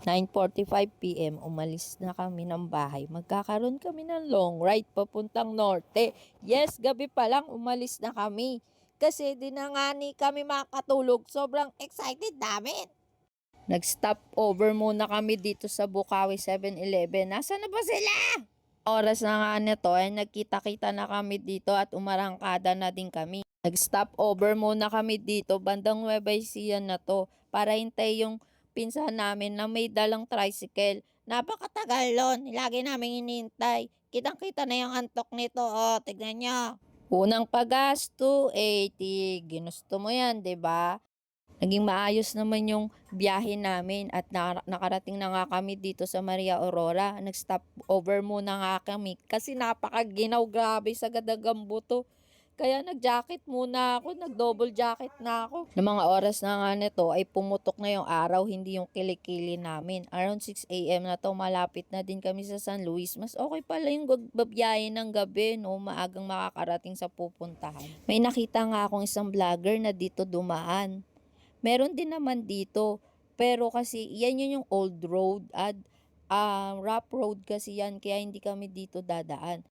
9:45 PM, umalis na kami ng bahay. Magkakaroon kami ng long ride papuntang norte. Yes, gabi pa lang umalis na kami. Kasi di na nga ni kami makatulog. Sobrang excited namin. Nag-stop over muna kami dito sa Bukawi 7-Eleven. Nasaan na ba sila? Oras na nga nito ay nagkita-kita na kami dito at umarangkada na din kami. Nag-stop over muna kami dito bandang Nueva Ecija na to para hintay yung pinsan namin na may dalang tricycle. Napakatagal nun. Lagi namin hinihintay. Kitang-kita na yung antok nito. Oh, tignan nyo. Unang pagas, 280. Ginusto mo yan, 'di ba? Naging maayos naman yung biyahe namin at nakarating na nga kami dito sa Maria Aurora. Nag-stop over muna nga kami kasi napakaginaw, grabe sa Gadagambo to. Kaya nag-jacket muna ako, nag-double jacket na ako. Ng mga oras na nga nito ay pumutok na yung araw, hindi yung kilikili namin. Around 6 AM na to, malapit na din kami sa San Luis. Mas okay pala yung babiyahe ng gabi, no? Maagang makakarating sa pupuntahan. May nakita nga akong isang vlogger na dito dumaan. Meron din naman dito, pero kasi yan yun yung old road at rough road kasi yan, kaya hindi kami dito dadaan.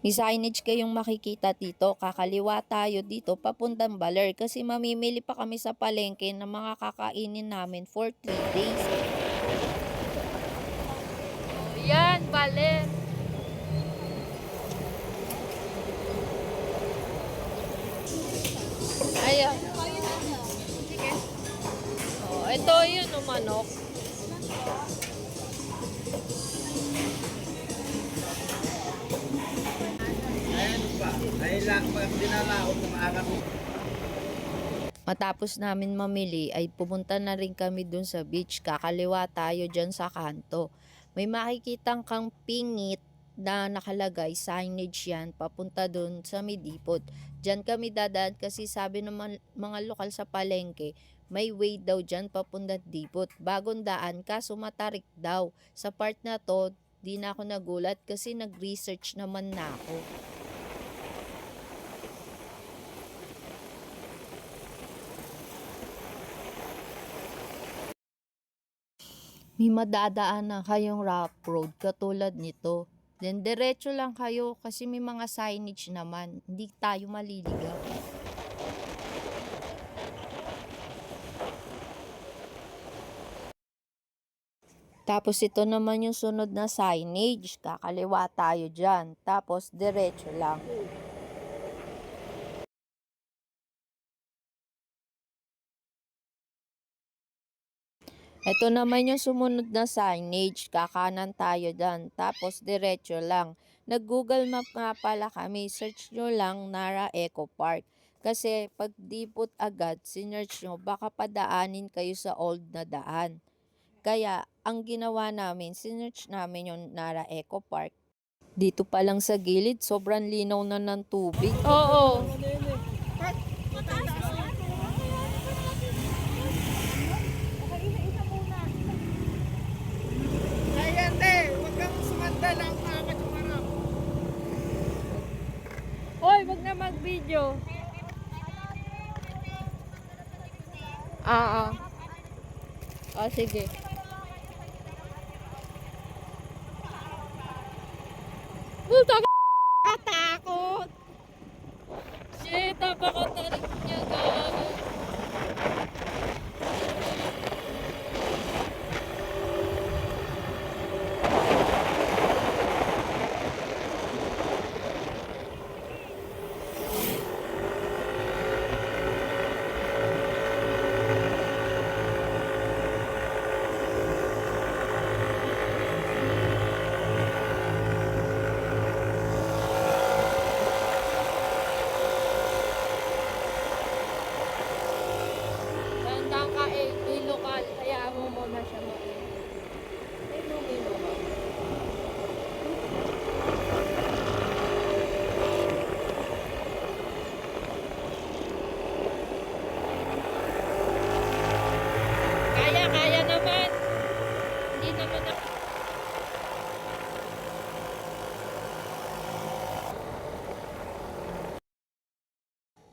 May signage kayong makikita dito, kakaliwa tayo dito papuntang Baler kasi mamimili pa kami sa palengke ng mga kakainin namin for 3 days. Yan, Baler. Ayan. Oh, ito yun, manok. Matapos namin mamili ay pumunta na rin kami dun sa beach. Kakaliwa tayo dyan sa kanto. May makikitang kang pingit na nakalagay, signage yan, papunta dun sa Midipot. Dyan kami dadaan kasi sabi ng mga lokal sa palengke, may way daw dyan papunta Dipot. Bagong daan kaso matarik daw. Sa part na to, di na ako nagulat kasi nag-research naman na ako. May madadaan na kayong rough road katulad nito. Then diretso lang kayo kasi may mga signage naman. Hindi tayo maliligaw. Tapos ito naman yung sunod na signage. Kakaliwa tayo dyan. Tapos diretso lang. Ito naman yung sumunod na signage, kakanan tayo dyan, tapos diretso lang. Nag-Google Map nga pala kami, search nyo lang Nara Eco Park. Kasi pag dipot agad, sinearch nyo, baka padaanin kayo sa old na daan. Kaya, ang ginawa namin, sinearch namin yung Nara Eco Park. Dito pa lang sa gilid, sobrang linaw na ng tubig. Oo. Hoy, wag na mag-video. Ah. Oh, sige. Katakot. Shit, napakatarik niya, gago. Tandang ka lokal, kaya mo muna siya Kaya naman. Hindi naman na...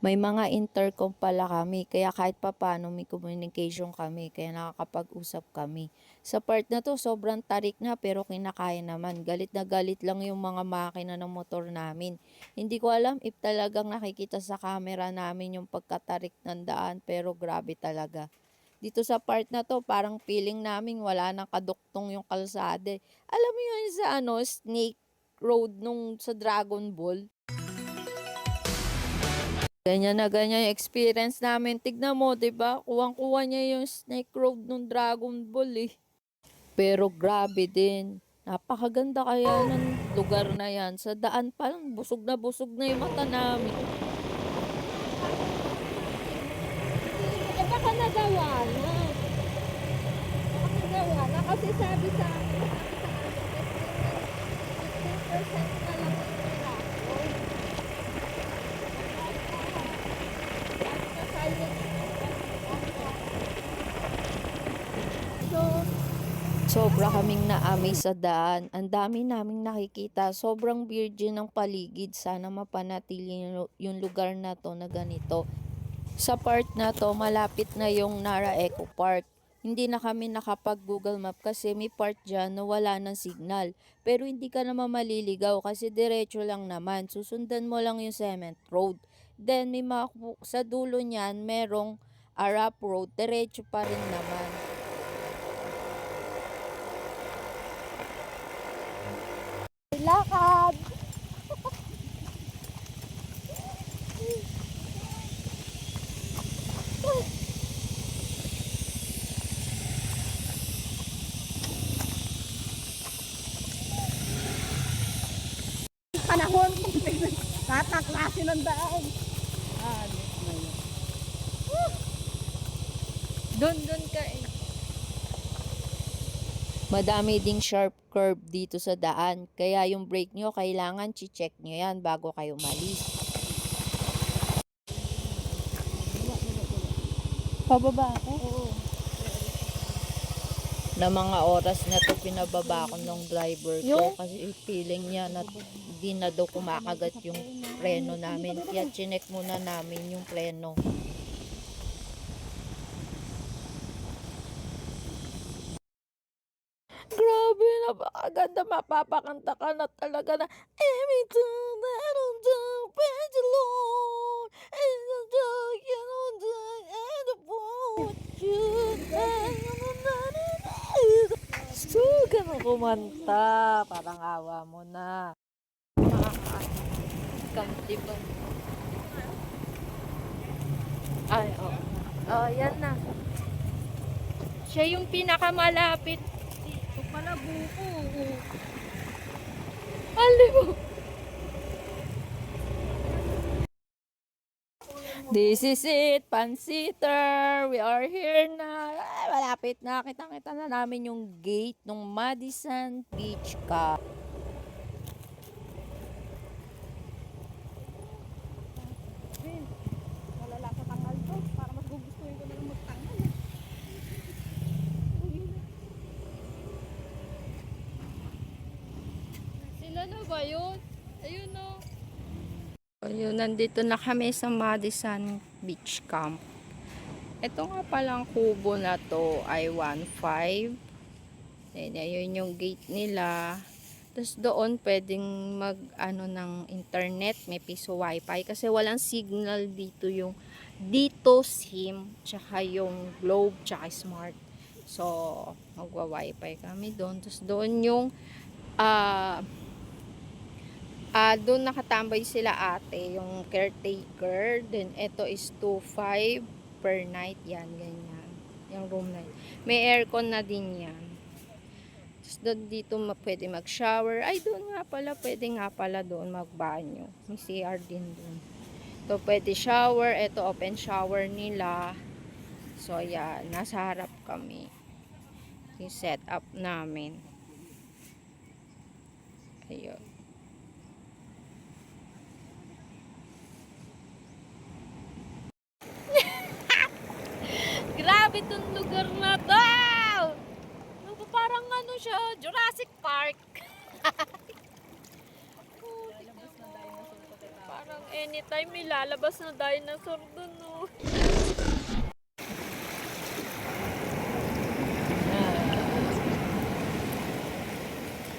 May mga intercom pala kami, kaya kahit papaano may communication kami, kaya nakakapag-usap kami. Sa part na to, sobrang tarik na pero kinakaya naman. Galit na galit lang yung mga makina ng motor namin. Hindi ko alam if talagang nakikita sa camera namin yung pagkatarik ng daan, pero grabe talaga. Dito sa part na to, parang feeling namin wala nang kaduktong yung kalsada. Alam mo yun sa Snake Road nung sa Dragon Ball? Ganyan na ganyan yung experience namin. Tignan mo, 'di ba? Kuwang-kuha niya yung Snake Road nung Dragon Ball eh. Pero grabe din. Napakaganda kaya ng lugar na yan. Sa daan pa lang, busog na yung mata namin. Eh baka nagawa na. Baka nagawa na kasi sabi sa akin, 15% na lang yung piraso. Sobra kaming na-amaze sa daan. Ang dami naming nakikita. Sobrang virgin ng paligid. Sana mapanatili yung lugar na to na ganito. Sa part na to, malapit na yung Nara Eco Park. Hindi na kami nakapag Google Map kasi may part dyan na wala ng signal. Pero hindi ka naman maliligaw kasi diretso lang naman. Susundan mo lang yung cement road. Then may sa dulo niyan, merong Arap Road. Diretso pa rin naman. Lakad! Panahon lahat ng klase ng daan. Doon ka eh. Madami ding sharp curve dito sa daan. Kaya yung brake nyo, kailangan check nyo yan bago kayo umalis. Pababa ako? Oo. Na mga oras na to pinababa ko ng driver ko kasi feeling niya na di na daw kumakagat yung preno namin. Kaya chinek muna namin yung preno. Grabe, napakaganda. Mapapakanta ka na talaga na every time that I don't do, praise the Lord, and the dog, you know, and the boat, you, suga na kumanta. Parang awa mo na. Makakakanti ba? Ay, oo. Oh, yan na. Siya yung pinakamalapit. Ito pala buko. Aliw. This is it, Pansiter. We are here na. Ay, malapit na. Kitang-kita na namin yung gate ng Madison Beach Camp. Malala sa tangal to. Para mas gugustuhin ko na lang magtangal. Sila na ba yun? Ayun o. Ayun, nandito na kami sa Madison Beach Camp. Ito nga palang kubo na to ay 1.5. Ayun yung gate nila. Tapos doon pwedeng mag ng internet, may piso wifi kasi walang signal dito yung SIM tsaka yung Globe tsaka Smart. So magwa wifi kami doon. Tapos doon yung doon nakatambay sila ate, yung caretaker. Then ito is 2.5 per night, yan ganyan. Yung room na yun. May aircon na din yan. Doon dito pwede mag-shower. Ay, doon nga pala, pwede nga pala doon magbanyo. May CR din doon. So, pwede shower. Ito, open shower nila. So, yan. Nasa harap kami. Yung setup namin. Ayun. Grabe tong lugar na to! Parang siya, Jurassic Park. Parang Parang anytime may lalabas na dinosaur dun, no?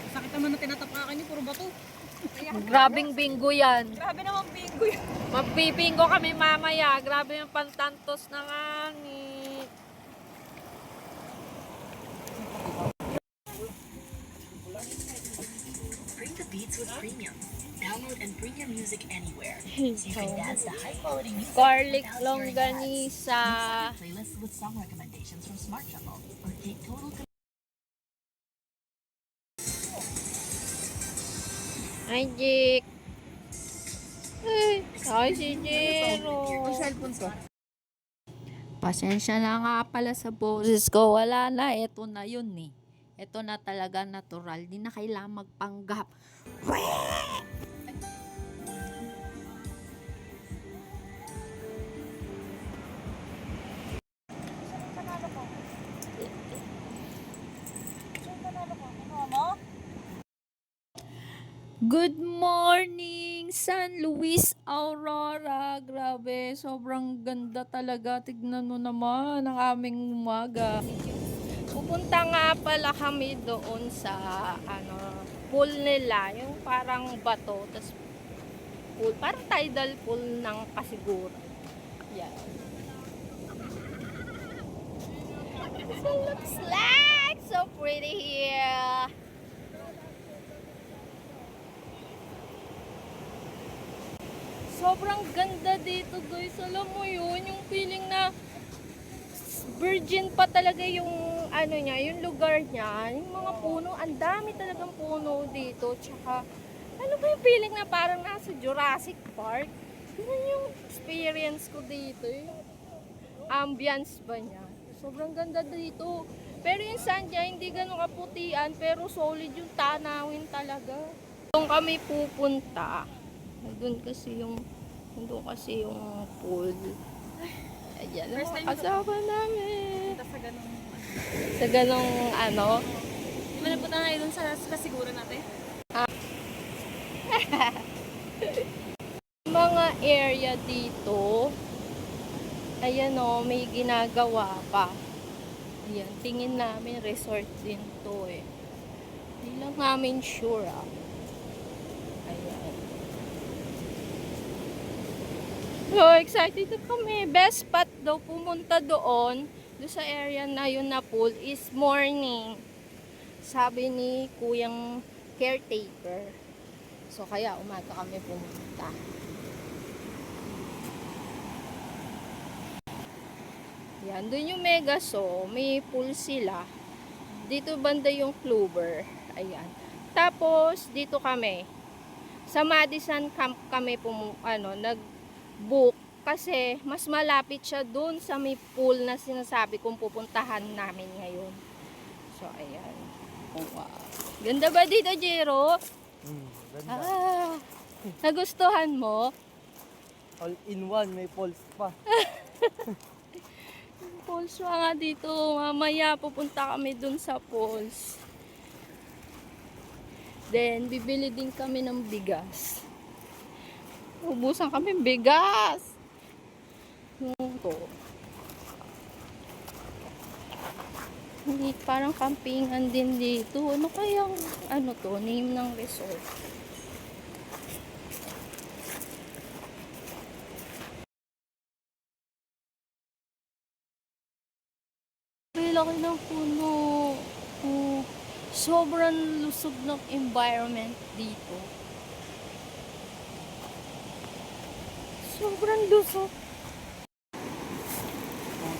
Sakit naman na tinatapakan niyo, puro bato. Grabing bingo yan. Grabe naman bingo yun. Magbibingo kami mamaya. Grabe yung pantantos ng angin. Bring the beats with Premium. Download and bring your music anywhere. So you can dance to high quality music Garlic without hearing ads. longganisa. Playlists with song recommendations from Smart Shuffle or take total control. Ay, Jake. Ay, si Jero. Cellphone ko. Pasensya na nga pala sa boses ko. Wala na. Ito na yun eh. Ito na talaga natural. Di na kailangan magpanggap. Good morning, San Luis Aurora. Grabe, sobrang ganda talaga. Tignan mo naman ang aming umaga. Pupunta nga pala kami doon sa pool nila, yung parang bato, tas pool, parang tidal pool ng Pasiguran. Yan. So looks like so pretty here. Sobrang ganda dito, guys. Alam mo yun, yung feeling na virgin pa talaga yung niya, yung lugar niya, yung mga puno, ang dami talagang puno dito. Tsaka, ano ba yung feeling na parang nasa Jurassic Park? Yun yung experience ko dito, yung ambience ba niya. Sobrang ganda dito. Pero yung sand niya, hindi ganun kaputian, pero solid yung tanawin talaga. Doon kami pupunta. Doon kasi yung pool. Ayan, ang mga kasama namin. Sa ganun. Sa ganong Di ba napunta na doon sa kasiguran natin? mga area dito, ayan o, may ginagawa pa. Ayan, tingin namin resort din to eh. Hindi lang namin sure Ayan. So, excited na kami. Best spot daw pumunta doon sa area na yun na pool is morning. Sabi ni kuyang caretaker. So, kaya umaga kami pumunta. Yan, doon yung Megaso, may pool sila. Dito banda yung Clover. Ayan. Tapos, dito kami. Sa Madison Camp kami nag-book kasi mas malapit siya doon sa may pool na sinasabi kong pupuntahan namin ngayon. So, ayan. Oh, wow. Ganda ba dito, Jero? Ganda. Nagustuhan mo? All in one, may pulse pa. Pulse nga dito. Mamaya pupunta kami dun sa pulse. Then, bibili din kami ng bigas. Ubusan kami bigas. Ito. Hindi, parang campingan din dito. Ano kayang, name ng resort? Laki ng puno. Oh, sobrang lusog ng environment dito. Sobrang lusog.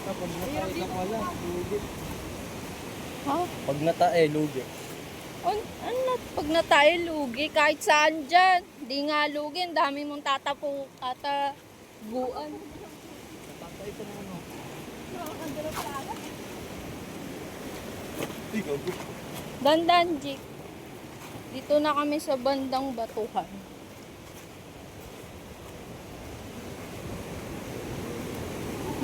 Pag natae lang wala, lugi. Ha? Pag natae, lugi. Pag na tayo lugi, kahit saan dyan. Di nga lugi, ang dami mong tataguan. Natatay ka na ano. Ikaw, Dandan, Jik. Dito na kami sa bandang batuhan.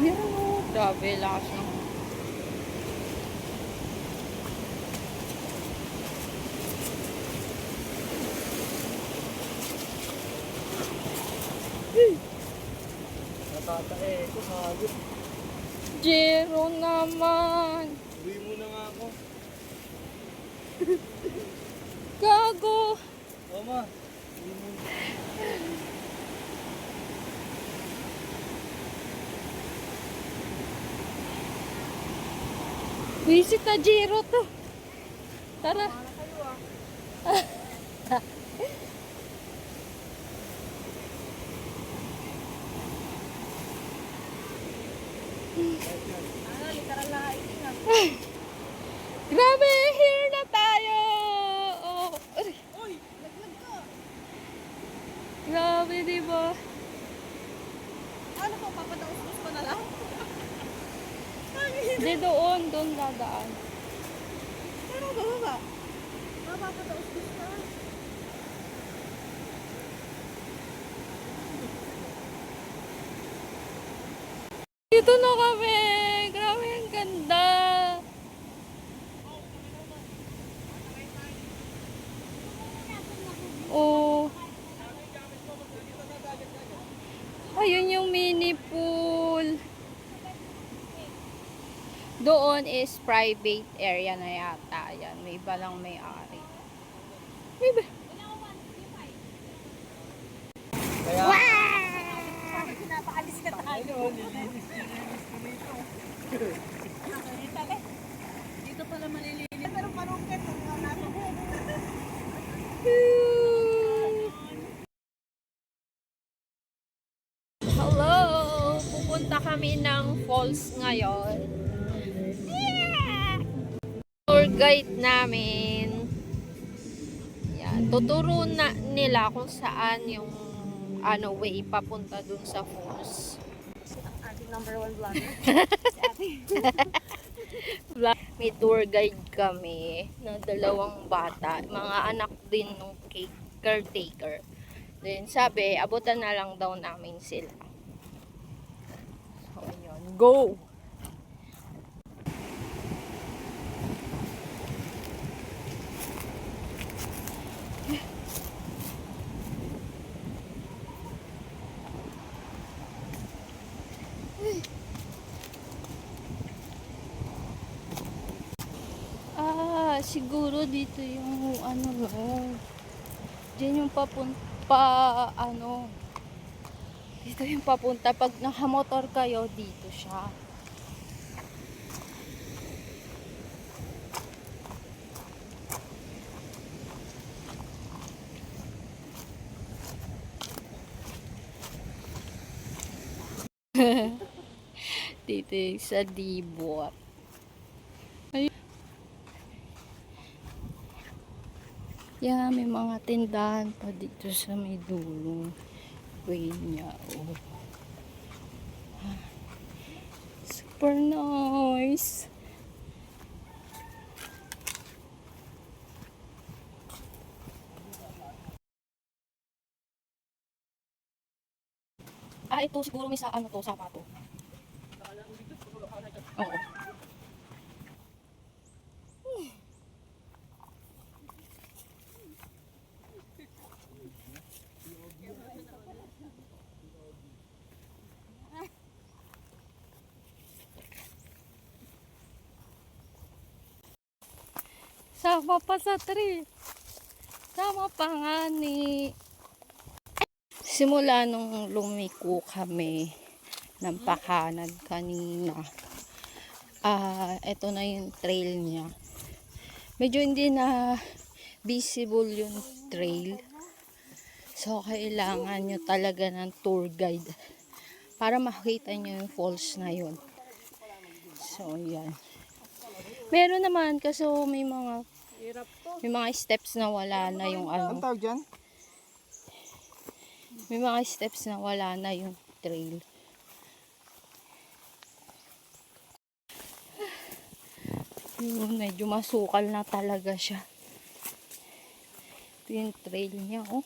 Yan o. Grabe, lakas ng dito sa hayop. Jero naman. Uwi mo na nga ako. Gago. Tama. Uwi mo na. Visit na Jero to. Tara. Literal na hiking ah. Grabe, here na tayo. Oh. Aray. Uy, laglag ka. Grabe, di ba? Ano po, papadaos-os ko na lang? Di doon dadaan. Pero bababa. Papadaos-os ka. Dito na kami. Grabe, ang ganda. Oh. Ayun yung mini pool. Doon is private area na yata. Yan, may iba lang may-ari. May iba. Kaya, Bakit pinapaalis ka tayo? Dito pala malilinis. Pero panungkit. Ang natin. Hello! Pupunta kami ng falls ngayon. Tour guide namin. Yan. Tuturo na nila kung saan yung way papunta dun sa falls. Ating number 1 vlogger. May tour guide kami na 2 bata. Mga anak din ng caretaker. Then sabi, abutan na lang daw namin sila. So, yun. Go! Siguro dito yung diyan yung dito yung papunta pag nakamotor kayo, dito siya. Dito yung sa Dibot. Yeah, may mga tindahan pa dito sa may dulong way niya. Oh. Super nice. Ito siguro may sapato. Oo. Sama pa sa tree. Sama pa nga ni. Simula nung lumiko kami ng pakanan kanina. Ito na yung trail niya. Medyo hindi na visible yung trail. So, kailangan nyo talaga ng tour guide para makita nyo yung falls na yun. So, yan. Meron naman kasi may mga steps na wala na yung Ang tawag dyan? May mga steps na wala na yung trail. Yun, medyo masukal na talaga siya. Ito yung trail niya, oh.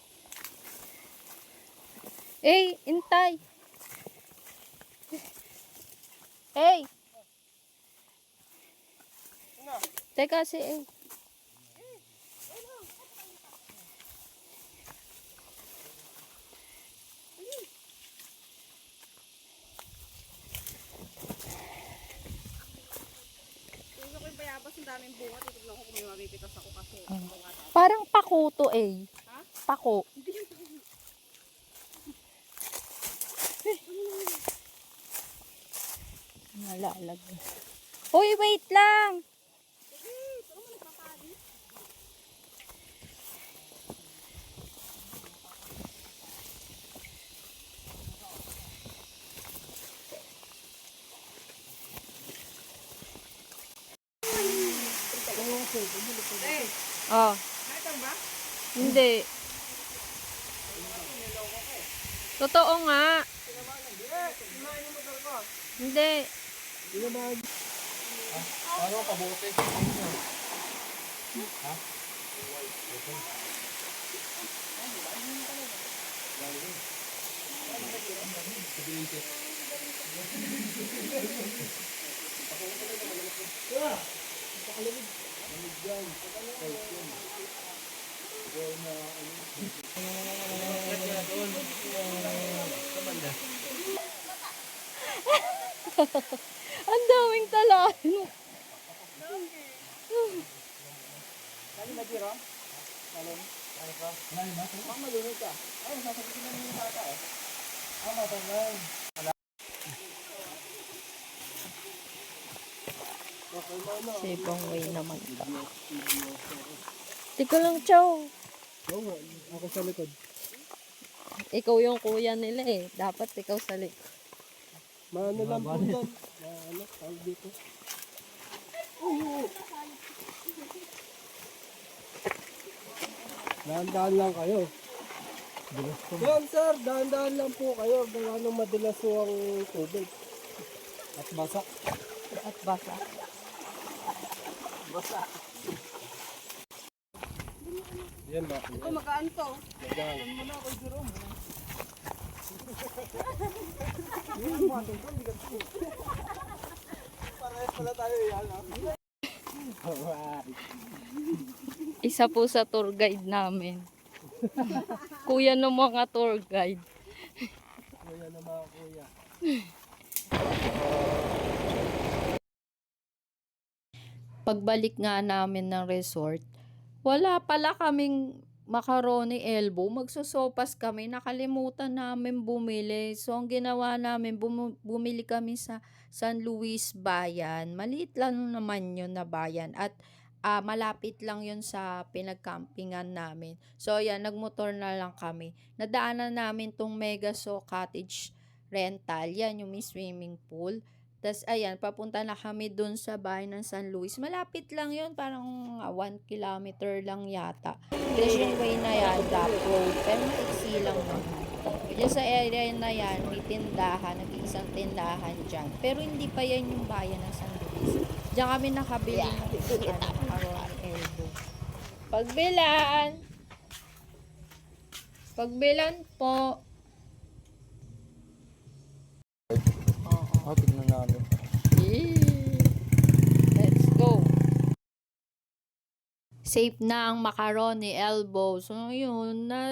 Hey, intay! Hey! Teka si tas ako kasi. Ah. Ako nga tatay. Parang pako to eh. Ha? Pako. Hindi yun. Nalalag. Uy, wait lang! Oh. Nakitang ba? Hindi. Totoo nga. Hindi. Ano kabote? Ha? Ang daming talahin. Sibong way naman ka. Teka lang, Chow. Oo nga, ako sa likod. Ikaw yung kuya nila eh. Dapat ikaw sa likod. Maano lang po dyan. Ano, tawag dito. Dahan-dahan lang kayo. Yan sir, dahan-dahan lang po kayo. Gawa nang madalas po ang tubig. At basa. At basa. Basa. Yan ba? Ito magaan to. Yan mo na ako, Jerome. Parehas pala tayo yan. Isa po sa tour guide namin. Kuya ng mga tour guide. Kuya na mga kuya. Pagbalik nga namin ng resort, wala pala kaming macaroni elbow. Magsosopas kami. Nakalimutan namin bumili. So, ang ginawa namin, bumili kami sa San Luis Bayan. Maliit lang naman yun na bayan. At malapit lang yun sa pinagcampingan namin. So, ayan, nagmotor na lang kami. Nadaanan namin tong Megaso Cottage Rental. Yan, yung may swimming pool. Tapos, ayan, papunta na kami dun sa bahay ng San Luis. Malapit lang yun, parang 1 kilometer lang yata. Tapos yung way na yan, drop road. Pero maiksi lang naman. Diyan sa area na yan, may tindahan, nag-iisang tindahan dyan. Pero hindi pa yan yung bayan ng San Luis. Diyan kami nakabili ng macaroni elbow. Pagbilan! Pagbilan po. Tignan namin. Let's go. Safe na ang macaroni elbow. So, yun, na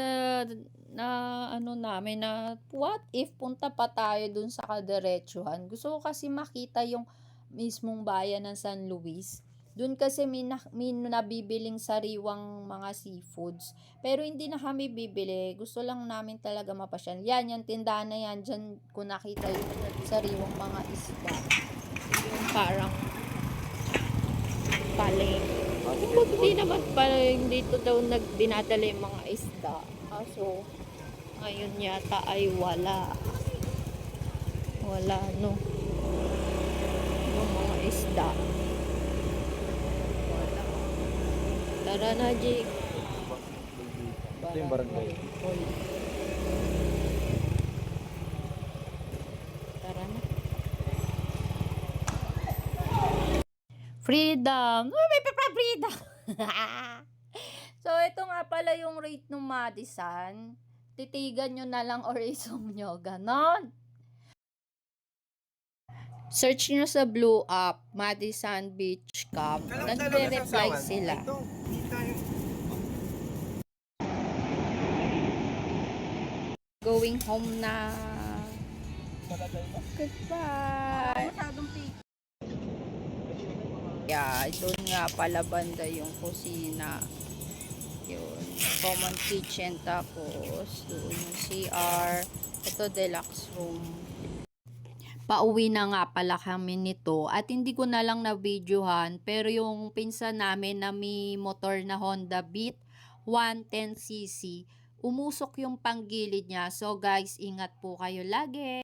ano namin, na what if punta pa tayo dun sa kadiretsuhan. Gusto ko kasi makita yung mismong bayan ng San Luis. Dun kasi may nabibiling sariwang mga seafoods. Pero hindi na kami bibili. Gusto lang namin talaga mapasyal. Yan, yung tindahan na yan. Diyan ko nakita yung sariwang mga isda. Yung parang paling. Hindi naman paling dito daw binadala yung mga isda. Kaso, ngayon yata ay wala. Wala, no. Yung mga isda. Wala. Tara na, Jake. Ito yung barangay. Tara na. Freedom! Oh, may freedom! So, ito nga pala yung rate ng Madison. Titigan nyo na lang or isum nyo. Ganon. Search nyo sa Blue App, Madison Beach Camp. Nagre-reply sila. Going home na. Goodbye. Masyadong pig. Yeah, doon nga pala banda yung kusina. Yun, common kitchen, tapos doon yung CR. Ito, deluxe room. Pauwi na nga pala kami nito at hindi ko na lang na-videohan, pero yung pinsan namin na may motor na Honda Beat 110cc, umusok yung panggilid niya. So guys, ingat po kayo lagi.